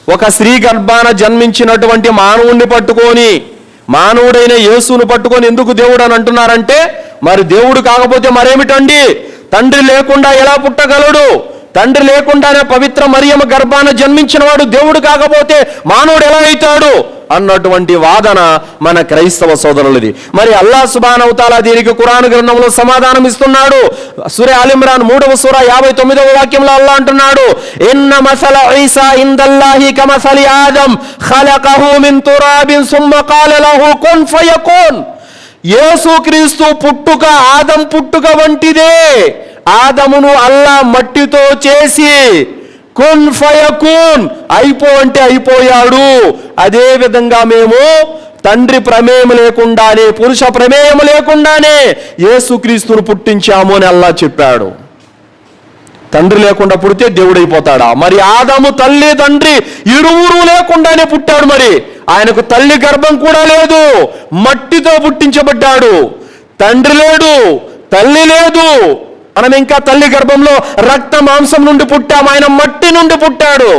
ఒక స్త్రీ గర్భాన జన్మించినటువంటి మానవుణ్ణి పట్టుకొని, మానవుడైన యేసును పట్టుకొని ఎందుకు దేవుడు అని అంటున్నారంటే, మరి దేవుడు కాకపోతే మరేమిటండి? తండ్రి లేకుండా ఎలా పుట్టగలడు? తండ్రి లేకుండానే పవిత్ర మరియమ్మ గర్భాన జన్మించిన వాడు దేవుడు కాకపోతే మానవుడు ఎలా అవుతాడు అన్నటువంటి వాదన మన క్రైస్తవ సోదరులది. మరి అల్లాహ్ సుబ్హానహు వ తఆలా దీనికి ఖురాన్ గ్రంథంలో సమాధానం ఇస్తున్నాడు. సూరా ఆల్ ఇమ్రాన్ 3వ సూరా 59వ వాక్యంలో అల్లాహ్ అంటున్నాడు, ఇన్న మసల ఈసా ఇందల్లాహి కమసలి ఆదం ఖలఖహు మిన్ తురాబిన్ సుమ్మ ఖాల లహు కున్ ఫయకున్. యేసుక్రీస్తు పుట్టుక ఆదం పుట్టుక వంటిదే. ఆదమును అల్లా మట్టితో చేసి కున్ ఫయకున్, అయిపో అంటే అయిపోయాడు. అదే విధంగా మేము తండ్రి ప్రమేయం లేకుండానే, పురుష ప్రమేయం లేకుండానే యేసుక్రీస్తును పుట్టించాము అని అల్లా చెప్పాడు. తండ్రి లేకుండా పుడితే దేవుడైపోతాడా? మరి ఆదాము తల్లి తండ్రి ఇరువురు లేకుండానే పుట్టాడు. మరి ఆయనకు తల్లి గర్భం కూడా లేదు, మట్టితో పుట్టించబడ్డాడు. తండ్రి లేడు, తల్లి లేదు. మనం ఇంకా తల్లి గర్భంలో రక్త మాంసం నుండి పుట్టాము, ఆయన మట్టి నుండి పుట్టాడు.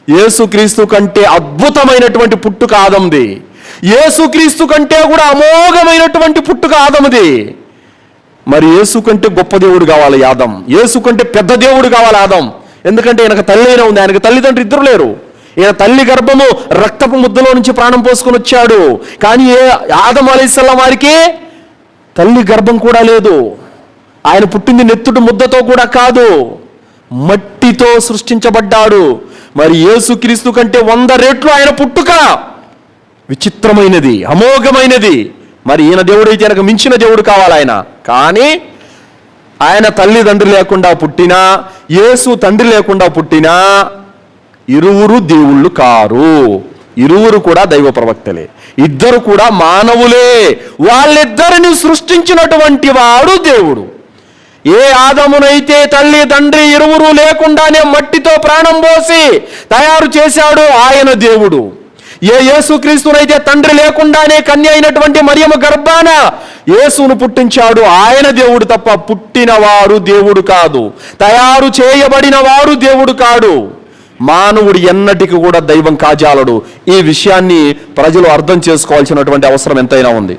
యేసుక్రీస్తు కంటే అద్భుతమైనటువంటి పుట్టుక ఆదముది. యేసుక్రీస్తు కంటే కూడా అమోఘమైనటువంటి పుట్టుక ఆదముది. మరి యేసు కంటే గొప్ప దేవుడు కావాలి ఆదం, యేసు కంటే పెద్ద దేవుడు కావాలి ఆదం. ఎందుకంటే ఈయనకు తల్లి అయినా ఉంది, ఆయనకు తల్లిదండ్రులు ఇద్దరు లేరు. ఈయన తల్లి గర్భము రక్తపు ముద్దలో నుంచి ప్రాణం పోసుకొని వచ్చాడు. కానీ ఆదం అలైహిస్సలాం వారికి తల్లి గర్భం కూడా లేదు. ఆయన పుట్టింది నెత్తుటి ముద్దతో కూడా కాదు, మట్టితో సృష్టించబడ్డాడు. మరి యేసుక్రీస్తు కంటే 100 రెట్లు ఆయన పుట్టుక విచిత్రమైనది, అమోఘమైనది. మరి ఈయన దేవుడైతే ఆయనకు మించిన దేవుడు కావాలి ఆయన. కానీ ఆయన తల్లిదండ్రులు లేకుండా పుట్టినా, యేసు తండ్రి లేకుండా పుట్టినా ఇరువురు దేవుళ్ళు కారు. ఇరువురు కూడా దైవ ప్రవక్తలే, ఇద్దరు కూడా మానవులే. వాళ్ళిద్దరిని సృష్టించినటువంటి వాడు దేవుడు. ఏ ఆదమునైతే తల్లి తండ్రి ఇరువురు లేకుండానే మట్టితో ప్రాణం పోసి తయారు చేశాడో ఆయన దేవుడు. ఏ యేసుక్రీస్తునైతే తండ్రి లేకుండానే కన్య అయినటువంటి మరియమ్మ గర్భాన యేసును పుట్టించాడు ఆయన దేవుడు తప్ప పుట్టినవారు దేవుడు కాదు, తయారు చేయబడిన వారు దేవుడు కాడు. మానవుడు ఎన్నటికి కూడా దైవం కాజాలడు. ఈ విషయాన్ని ప్రజలు అర్థం చేసుకోవాల్సినటువంటి అవసరం ఎంతైనా ఉంది.